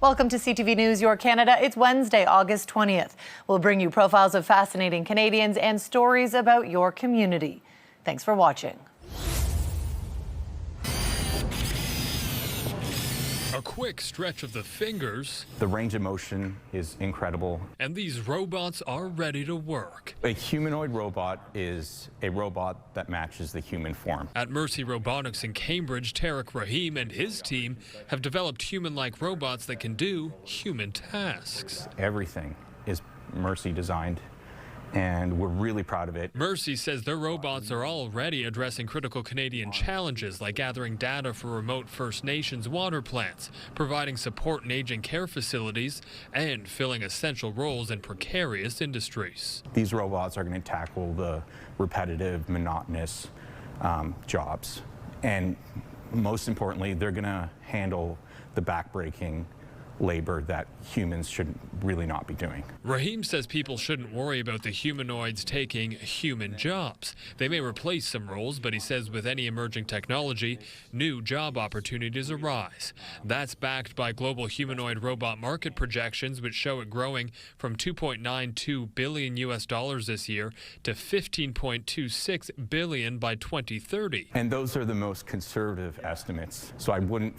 Welcome to CTV News Your Canada. It's Wednesday, August 20th. We'll bring you profiles of fascinating Canadians and stories about your community. Thanks for watching. A quick stretch of the fingers. The range of motion is incredible. And these robots are ready to work. A humanoid robot is a robot that matches the human form. At Mercy Robotics in Cambridge, Tarek Rahim and his team have developed human-like robots that can do human tasks. Everything is Mercy designed, and we're really proud of it. Mercy says their robots are already addressing critical Canadian challenges like gathering data for remote First Nations water plants, providing support in aging care facilities, and filling essential roles in precarious industries. These robots are going to tackle the repetitive, monotonous jobs. And most importantly, they're going to handle the backbreaking labor that humans should really not be doing. Rahim says people shouldn't worry about the humanoids taking human jobs. They may replace some roles, but he says with any emerging technology, new job opportunities arise. That's backed by global humanoid robot market projections, which show it growing from $2.92 billion this year to $15.26 billion by 2030. And those are the most conservative estimates, so I wouldn't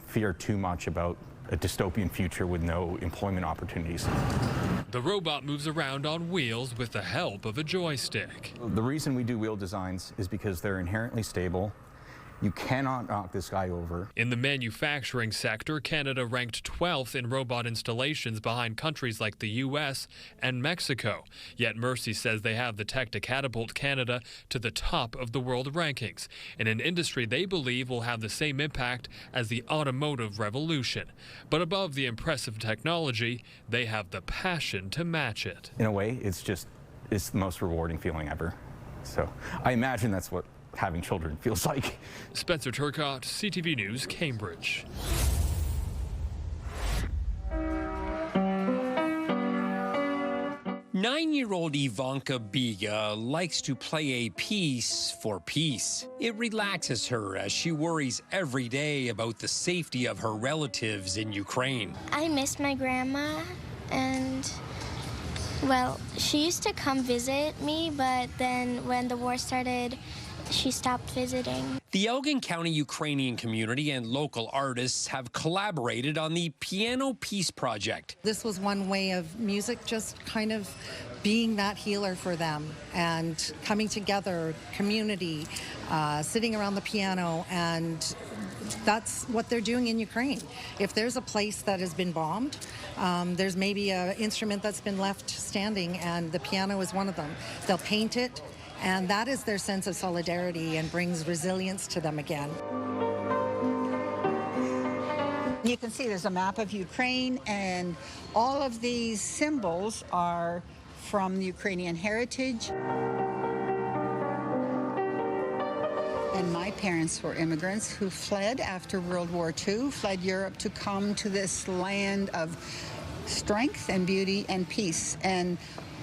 fear too much about a dystopian future with no employment opportunities. The robot moves around on wheels with the help of a joystick. The reason we do wheel designs is because they're inherently stable. You cannot knock this guy over. In the manufacturing sector, Canada ranked 12th in robot installations behind countries like the U.S. and Mexico. Yet Mercy says they have the tech to catapult Canada to the top of the world rankings, in an industry they believe will have the same impact as the automotive revolution. But above the impressive technology, they have the passion to match it. In a way, it's the most rewarding feeling ever. So I imagine that's what having children feels like. Spencer Turcotte, CTV News, Cambridge. Nine-year-old Ivanka Biga likes to play a piece for peace. It relaxes her as she worries every day about the safety of her relatives in Ukraine. I miss my grandma, and well, she used to come visit me, but then when the war started, she stopped visiting. The Elgin County Ukrainian community and local artists have collaborated on the Piano Peace Project. This was one way of music just kind of being that healer for them and coming together, community, sitting around the piano, and that's what they're doing in Ukraine. If there's a place that has been bombed, there's maybe an instrument that's been left standing, and the piano is one of them. They'll paint it, and that is their sense of solidarity and brings resilience to them again. You can see there's a map of Ukraine, and all of these symbols are from the Ukrainian heritage. And my parents were immigrants who fled after World War II, fled Europe to come to this land of strength and beauty and peace. And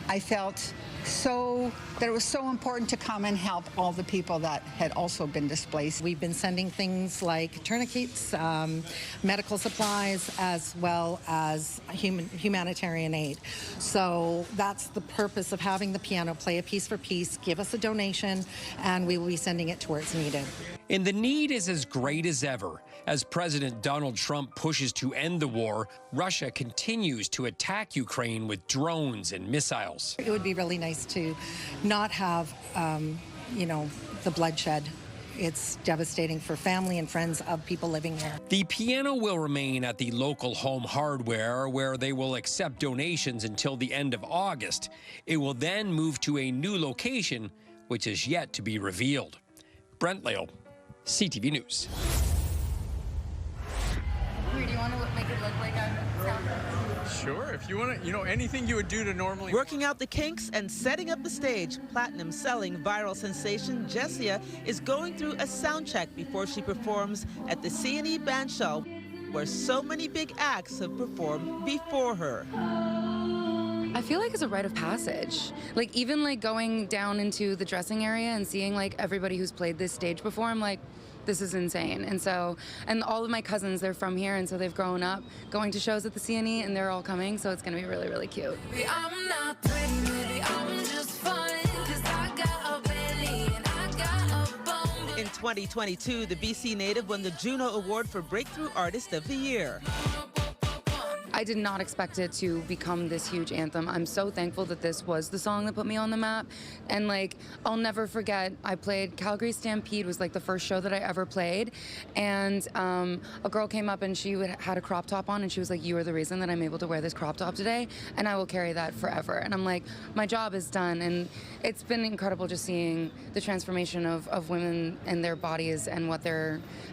I felt that it was so important to come and help all the people that had also been displaced. We've been sending things like tourniquets, medical supplies, as well as humanitarian aid. So that's the purpose of having the piano play a piece for peace. Give us a donation, and we will be sending it to where it's needed. And the need is as great as ever. As President Donald Trump pushes to end the war, Russia continues to attack Ukraine with drones and missiles. It would be really nice to not have, the bloodshed. It's devastating for family and friends of people living there. The piano will remain at the local Home Hardware, where they will accept donations until the end of August. It will then move to a new location, which is yet to be revealed. Brent Lale, CTV News. Do you want to make it look like a sound? Sure, if you want to, anything you would do to normally. Working out the kinks and setting up the stage, platinum-selling viral sensation Jessia is going through a sound check before she performs at the C&E Band Show, where so many big acts have performed before her. I feel like it's a rite of passage. Like, even like going down into the dressing area and seeing like everybody who's played this stage before, I'm like, this is insane. And so, and all of my cousins, they're from here, and so they've grown up going to shows at the CNE, and they're all coming, so it's going to be really, really cute. Maybe I'm not pretty, maybe I'm just fine, 'cause I got a belly and I got a bone. In 2022, the BC native won the Juno Award for Breakthrough Artist of the Year. I did not expect it to become this huge anthem. I'm so thankful that this was the song that put me on the map. And like, I'll never forget, I played Calgary Stampede, was like the first show that I ever played. And a girl came up and she had a crop top on, and she was like, "You are the reason that I'm able to wear this crop top today, and I will carry that forever." And I'm like, my job is done. And it's been incredible just seeing the transformation of women and their bodies and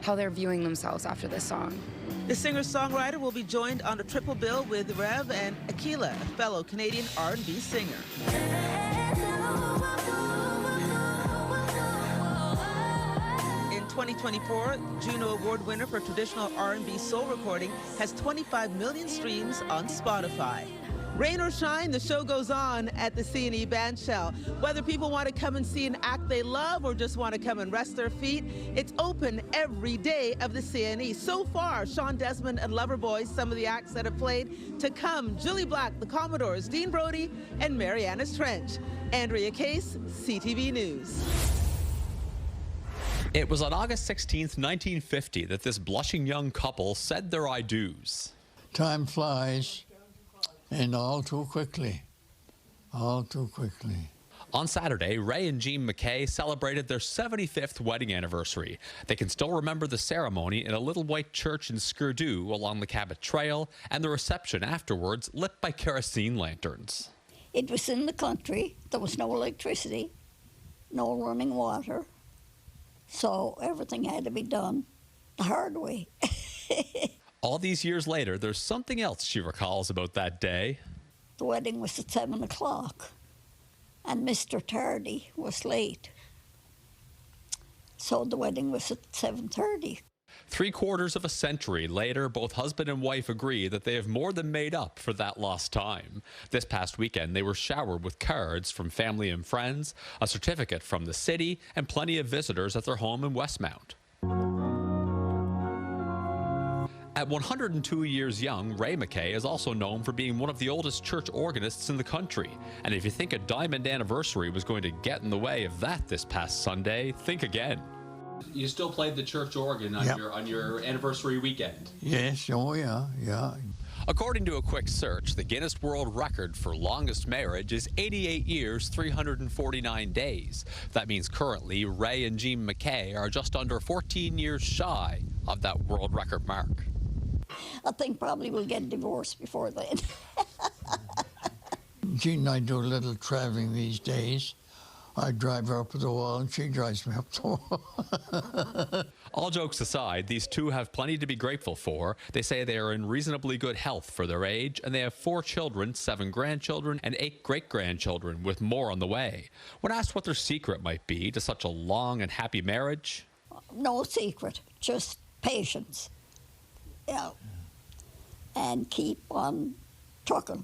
how they're viewing themselves after this song. The singer-songwriter will be joined on a triple bill with Rev and Aquila, a fellow Canadian R&B singer. In 2024, Juno Award winner for traditional R&B soul recording has 25 million streams on Spotify. Rain or shine, the show goes on at the CNE Bandshell. Whether people want to come and see an act they love or just want to come and rest their feet, it's open every day of the CNE. So far, Sean Desmond and Loverboy, some of the acts that have played to come: Julie Black, the Commodores, Dean Brody, and Mariana's Trench. Andrea Case, CTV News. It was on August 16th, 1950 that this blushing young couple said their I do's. Time flies. And all too quickly, all too quickly. On Saturday, Ray and Gene McKay celebrated their 75th wedding anniversary. They can still remember the ceremony in a little white church in Skirdu along the Cabot Trail, and the reception afterwards lit by kerosene lanterns. It was in the country. There was no electricity, no running water, so everything had to be done the hard way. All these years later, there's something else she recalls about that day. The wedding was at 7 o'clock, and Mr. Tardy was late. So the wedding was at 7:30. 3/4 of a century later, both husband and wife agree that they have more than made up for that lost time. This past weekend, they were showered with cards from family and friends, a certificate from the city, and plenty of visitors at their home in Westmount. At 102 years young, Ray McKay is also known for being one of the oldest church organists in the country. And if you think a diamond anniversary was going to get in the way of that this past Sunday, think again. You still played the church organ on your anniversary weekend? Yes, oh yeah. According to a quick search, the Guinness World Record for longest marriage is 88 years, 349 days. That means currently Ray and Gene McKay are just under 14 years shy of that world record mark. I think probably we'll get divorced before then. Jean and I do a little traveling these days. I drive her up to the wall and she drives me up the wall. All jokes aside, these two have plenty to be grateful for. They say they are in reasonably good health for their age, and they have 4 children, 7 grandchildren, and 8 great-grandchildren, with more on the way. When asked what their secret might be to such a long and happy marriage... No secret, just patience. Yeah, and keep on trucking.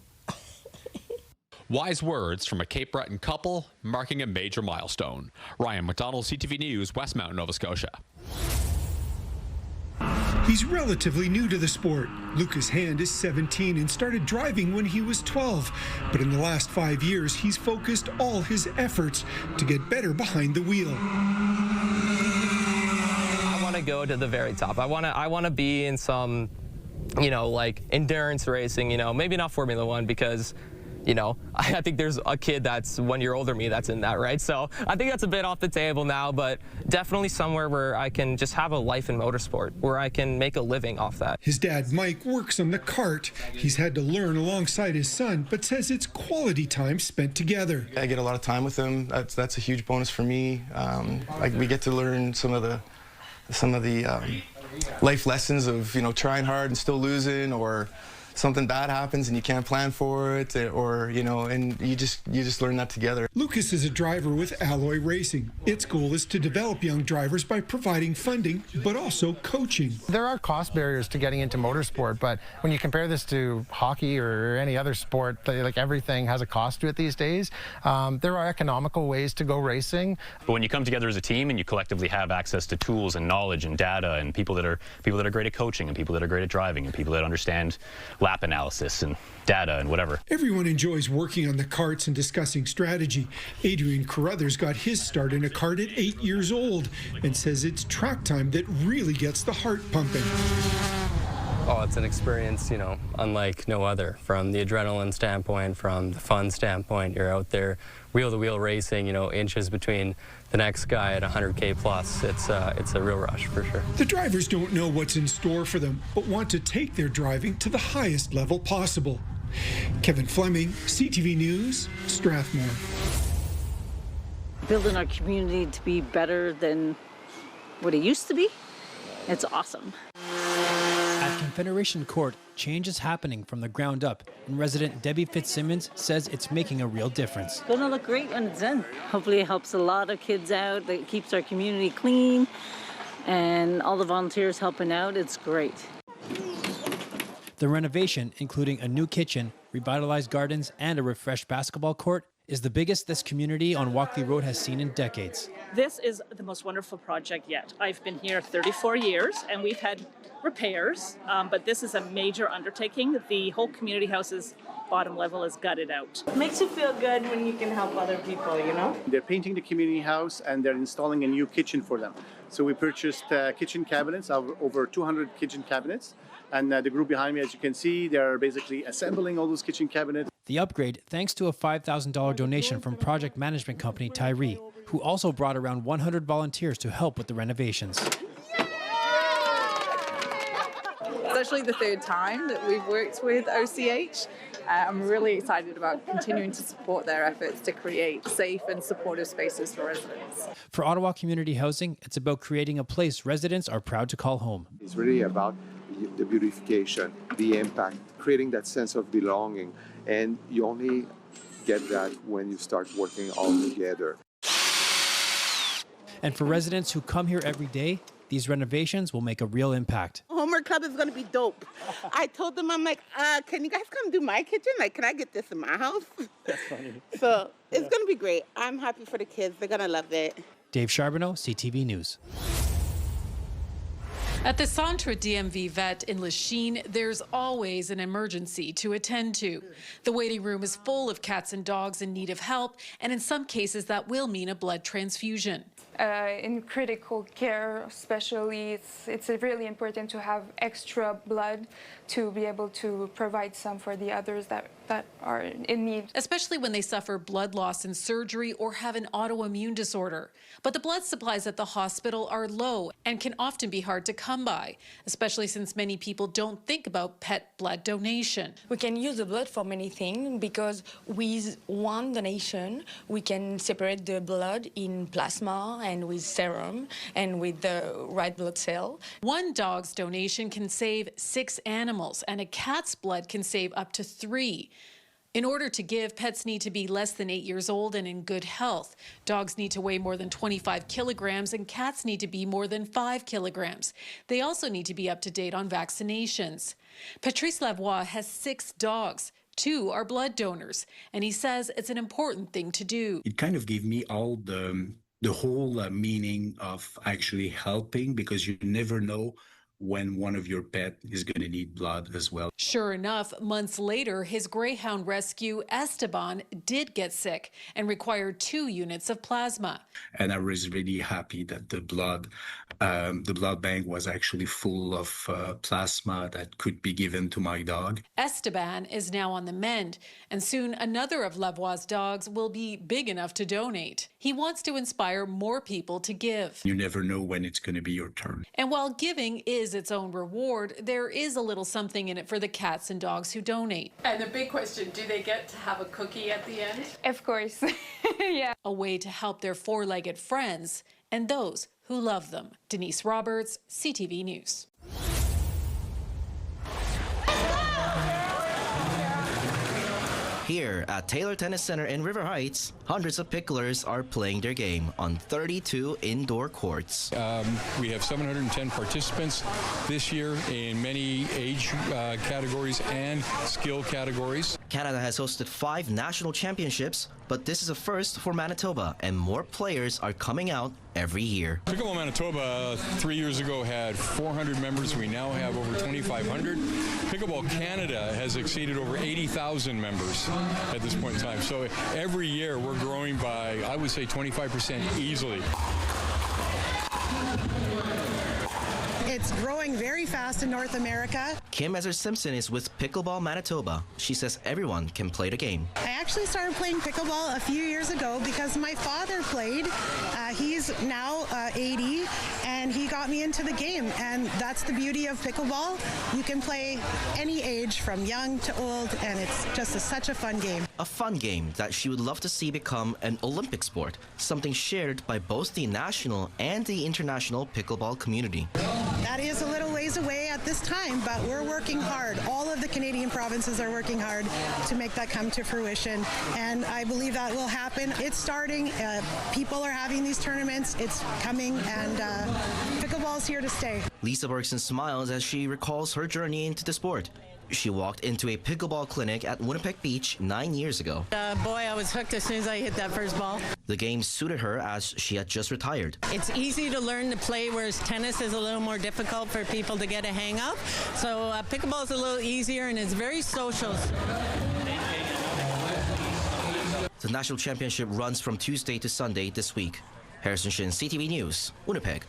Wise words from a Cape Breton couple marking a major milestone. Ryan McDonald, CTV News, Westmount, Nova Scotia. He's relatively new to the sport. Lucas Hand is 17 and started driving when he was 12. But in the last 5 years, he's focused all his efforts to get better behind the wheel. I want to go to the very top. I want to be in some, like endurance racing, maybe not Formula One because, I think there's a kid that's 1 year older than me that's in that, right? So I think that's a bit off the table now, but definitely somewhere where I can just have a life in motorsport, where I can make a living off that. His dad, Mike, works on the kart. He's had to learn alongside his son, but says it's quality time spent together. I get a lot of time with him. That's a huge bonus for me. We get to learn some of the life lessons of, trying hard and still losing, or something bad happens and you can't plan for it, or and you just learn that together. Lucas is a driver with Alloy Racing. Its goal is to develop young drivers by providing funding, but also coaching. There are cost barriers to getting into motorsport, but when you compare this to hockey or any other sport, like everything has a cost to it these days. There are economical ways to go racing. But when you come together as a team and you collectively have access to tools and knowledge and data and people that are great at coaching and people that are great at driving and people that understand lap analysis and data and whatever. Everyone enjoys working on the karts and discussing strategy. Adrian Carruthers got his start in a kart at 8 years old and says it's track time that really gets the heart pumping. Oh, it's an experience, unlike no other. From the adrenaline standpoint, from the fun standpoint, you're out there wheel-to-wheel racing, inches between the next guy at 100K plus. It's a real rush for sure. The drivers don't know what's in store for them, but want to take their driving to the highest level possible. Kevin Fleming, CTV News, Strathmore. Building our community to be better than what it used to be, it's awesome. At Confederation Court, change is happening from the ground up, and resident Debbie Fitzsimmons says it's making a real difference. It's going to look great when it's done. Hopefully it helps a lot of kids out, it keeps our community clean, and all the volunteers helping out, it's great. The renovation, including a new kitchen, revitalized gardens, and a refreshed basketball court, is the biggest this community on Walkley Road has seen in decades. This is the most wonderful project yet. I've been here 34 years and we've had repairs, but this is a major undertaking. The whole community house's bottom level is gutted out. It makes you feel good when you can help other people, They're painting the community house and they're installing a new kitchen for them. So we purchased kitchen cabinets, over 200 kitchen cabinets. And the group behind me, as you can see, they're basically assembling all those kitchen cabinets. The upgrade, thanks to a $5,000 donation from project management company Tyree, who also brought around 100 volunteers to help with the renovations. It's actually the third time that we've worked with OCH. I'm really excited about continuing to support their efforts to create safe and supportive spaces for residents. For Ottawa Community Housing, it's about creating a place residents are proud to call home. It's really about the beautification, the impact, creating that sense of belonging. And you only get that when you start working all together. And for residents who come here every day, these renovations will make a real impact. Homework Club is going to be dope. I told them, I'm like, can you guys come do my kitchen? Like, can I get this in my house? That's funny. So it's going to be great. I'm happy for the kids. They're going to love it. Dave Charbonneau, CTV News. At the Centre DMV Vet in Lachine, there's always an emergency to attend to. The waiting room is full of cats and dogs in need of help, and in some cases that will mean a blood transfusion. In critical care, especially, it's really important to have extra blood to be able to provide some for the others that are in need. Especially when they suffer blood loss in surgery or have an autoimmune disorder. But the blood supplies at the hospital are low and can often be hard to come by, especially since many people don't think about pet blood donation. We can use the blood for many things because with one donation, we can separate the blood in plasma and with serum and with the right blood cell. One dog's donation can save 6 animals, and a cat's blood can save up to 3. In order to give, pets need to be less than 8 years old and in good health. Dogs need to weigh more than 25 kilograms, and cats need to be more than 5 kilograms. They also need to be up to date on vaccinations. Patrice Lavoie has 6 dogs. 2 are blood donors, and he says it's an important thing to do. It kind of gave me all the whole meaning of actually helping, because you never know when one of your pet is going to need blood as well. Sure enough, months later, his greyhound rescue, Esteban, did get sick and required 2 units of plasma. And I was really happy that the blood bank was actually full of plasma that could be given to my dog. Esteban is now on the mend, and soon another of Lavoie's dogs will be big enough to donate. He wants to inspire more people to give. You never know when it's going to be your turn. And while giving is its own reward, there is a little something in it for the cats and dogs who donate. And the big question, do they get to have a cookie at the end? Of course, yeah. A way to help their 4-legged friends and those who love them. Denise Roberts, CTV News. Here at Taylor Tennis Center in River Heights, hundreds of picklers are playing their game on 32 indoor courts. We have 710 participants this year in many age categories and skill categories. Canada has hosted 5 national championships, but this is a first for Manitoba, and more players are coming out every year. Pickleball Manitoba 3 years ago had 400 members. We now have over 2,500. Pickleball Canada has exceeded over 80,000 members at this point in time. So every year we're growing by, I would say, 25% easily. It's growing very fast in North America. Kim Ezer-Simpson is with Pickleball Manitoba. She says everyone can play the game. I actually started playing pickleball a few years ago because my father played. He's now 80, and he got me into the game. And that's the beauty of pickleball. You can play any age, from young to old, and it's just such a fun game. A fun game that she would love to see become an Olympic sport, something shared by both the national and the international pickleball community. That is a little ways away at this time, but we're working hard. All of the Canadian provinces are working hard to make that come to fruition, and I believe that will happen. It's starting. People are having these tournaments. It's coming, and pickleball's here to stay. Lisa Bergson smiles as she recalls her journey into the sport. She walked into a pickleball clinic at Winnipeg Beach 9 years ago. Boy, I was hooked as soon as I hit that first ball. The game suited her as she had just retired. It's easy to learn to play, whereas tennis is a little more difficult for people to get a hang of. So pickleball is a little easier, and it's very social. The national championship runs from Tuesday to Sunday this week. Harrison Shin, CTV News, Winnipeg.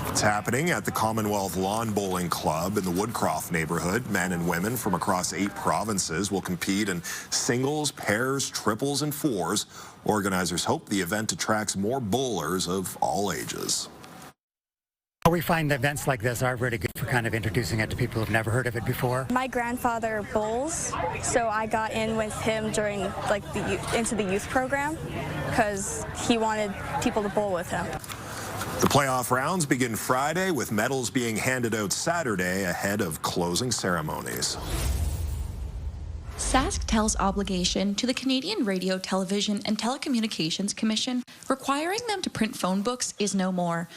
It's happening at the Commonwealth Lawn Bowling Club in the Woodcroft neighborhood. Men and women from across 8 provinces will compete in singles, pairs, triples, and fours. Organizers hope the event attracts more bowlers of all ages. We find events like this are really good for kind of introducing it to people who've never heard of it before. My grandfather bowls, so I got in with him during into the youth program because he wanted people to bowl with him. The playoff rounds begin Friday, with medals being handed out Saturday ahead of closing ceremonies. SaskTel's obligation to the Canadian Radio, Television and Telecommunications Commission requiring them to print phone books is no more.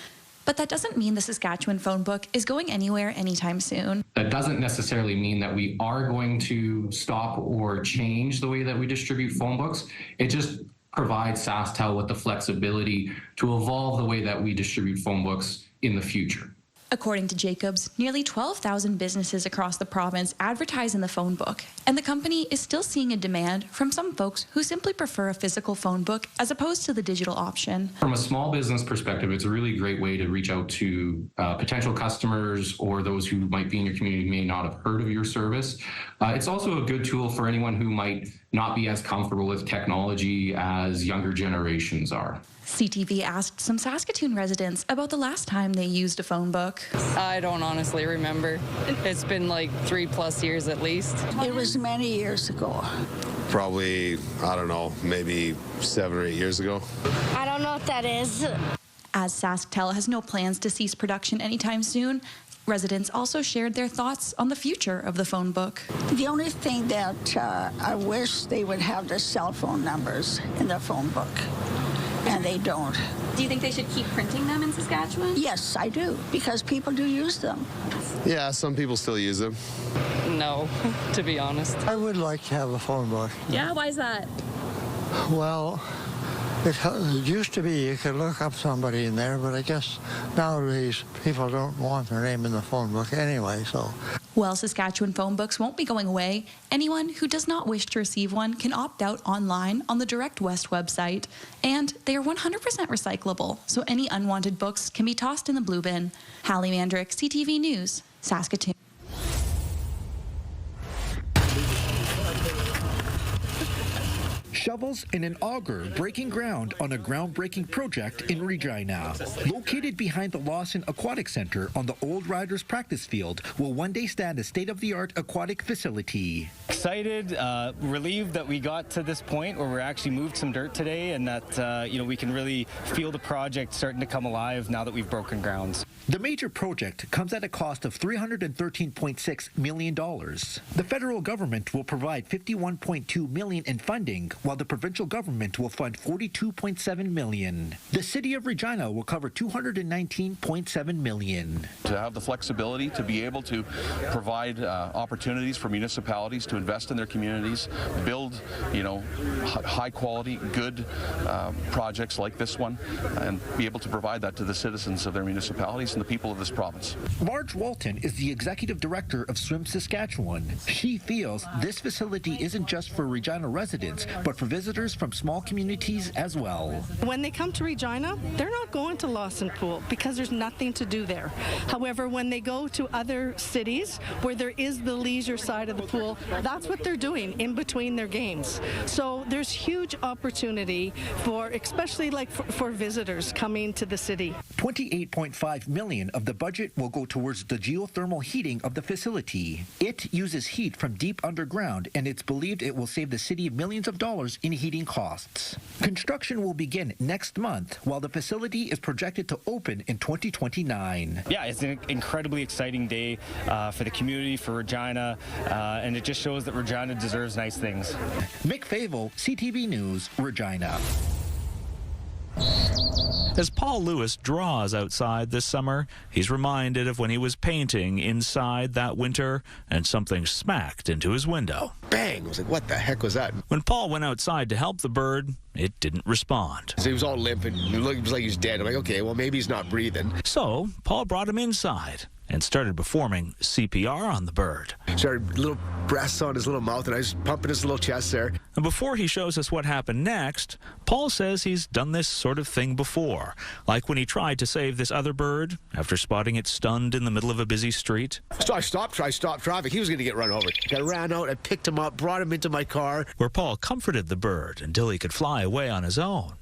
But that doesn't mean the Saskatchewan phone book is going anywhere anytime soon. That doesn't necessarily mean that we are going to stop or change the way that we distribute phone books. It just provides SaskTel with the flexibility to evolve the way that we distribute phone books in the future. According to Jacobs, nearly 12,000 businesses across the province advertise in the phone book, and the company is still seeing a demand from some folks who simply prefer a physical phone book as opposed to the digital option. From a small business perspective, it's a really great way to reach out to potential customers or those who might be in your community may not have heard of your service. It's also a good tool for anyone who might not be as comfortable with technology as younger generations are. CTV asked some Saskatoon residents about the last time they used a phone book. I don't honestly remember. It's been like 3+ years at least. It was many years ago. Probably, I don't know, maybe 7 or 8 years ago. I don't know what that is. As SaskTel has no plans to cease production anytime soon, residents also shared their thoughts on the future of the phone book. The only thing that I wish they would have the cell phone numbers in the phone book, and they don't. Do you think they should keep printing them in Saskatchewan? Yes, I do, because people do use them. Yeah, some people still use them. No, to be honest. I would like to have a phone book. Yeah, why is that? Well, it used to be you could look up somebody in there, but I guess nowadays people don't want their name in the phone book anyway, so. While Saskatchewan phone books won't be going away, anyone who does not wish to receive one can opt out online on the Direct West website. And they are 100% recyclable, so any unwanted books can be tossed in the blue bin. Hallie Mandrick, CTV News, Saskatoon. shovels and an auger breaking ground on a groundbreaking project in Regina. Located behind the Lawson Aquatic Center on the Old Riders practice field will one day stand a state-of-the-art aquatic facility. Excited, relieved that we got to this point where we're actually moved some dirt today and that we can really feel the project starting to come alive now that we've broken grounds. The major project comes at a cost of $313.6 million. The federal government will provide $51.2 million in funding, while the provincial government will fund $42.7 million. The city of Regina will cover $219.7 million. To have the flexibility to be able to provide opportunities for municipalities to invest in their communities, build, high quality, good projects like this one, and be able to provide that to the citizens of their municipalities and the people of this province. Marge Walton is the executive director of Swim Saskatchewan. She feels this facility isn't just for Regina residents, but for visitors from small communities as well. When they come to Regina, they're not going to Lawson Pool because there's nothing to do there. However, when they go to other cities where there is the leisure side of the pool, that's what they're doing in between their games. So there's huge opportunity for, especially for visitors coming to the city. $28.5 million of the budget will go towards the geothermal heating of the facility. It uses heat from deep underground, and it's believed it will save the city millions of dollars in heating costs. Construction will begin next month, while the facility is projected to open in 2029. Yeah, it's an incredibly exciting day for the community, for Regina, and it just shows that Regina deserves nice things. Mick Favel, CTV News, Regina. As Paul Lewis draws outside this summer, he's reminded of when he was painting inside that winter and something smacked into his window. Bang! I was like, what the heck was that? When Paul went outside to help the bird, it didn't respond. He was all limp and it was like he was dead. I'm like, okay, well, maybe he's not breathing. So Paul brought him inside and started performing CPR on the bird. Started little breaths on his little mouth, and I was pumping his little chest there. And before he shows us what happened next, Paul says he's done this sort of thing before, like when he tried to save this other bird after spotting it stunned in the middle of a busy street. So I stopped traffic. He was going to get run over. I ran out, I picked him up, brought him into my car. Where Paul comforted the bird until he could fly away on his own.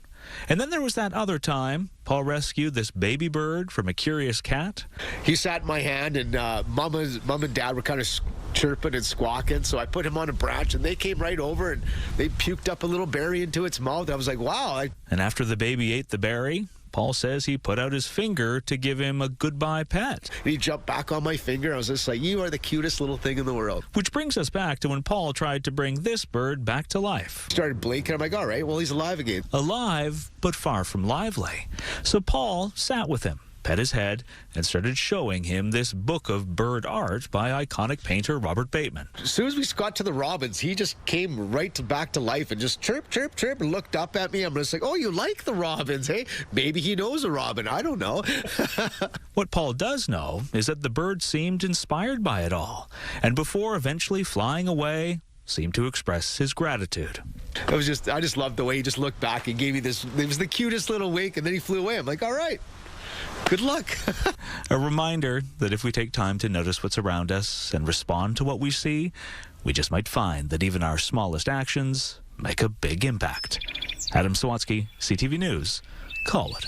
And then there was that other time Paul rescued this baby bird from a curious cat. He sat in my hand, and Mom and Dad were kind of chirping and squawking, so I put him on a branch, and they came right over, and they puked up a little berry into its mouth. I was like, wow. And after the baby ate the berry, Paul says he put out his finger to give him a goodbye pet. And he jumped back on my finger. I was just like, you are the cutest little thing in the world. Which brings us back to when Paul tried to bring this bird back to life. Started blinking. I'm like, all right, well, he's alive again. Alive, but far from lively. So Paul sat with him, pet his head, and started showing him this book of bird art by iconic painter Robert Bateman. As soon as we got to the robins, he just came back to life and just chirp, chirp, chirp, and looked up at me. I'm just like, oh, you like the robins, hey? Maybe he knows a robin. I don't know. What Paul does know is that the bird seemed inspired by it all, and before eventually flying away, seemed to express his gratitude. I just loved the way he just looked back and gave me this. It was the cutest little wink, and then he flew away. I'm like, all right. Good luck. A reminder that if we take time to notice what's around us and respond to what we see, we just might find that even our smallest actions make a big impact. Adam Sawatsky, CTV News, Colwood.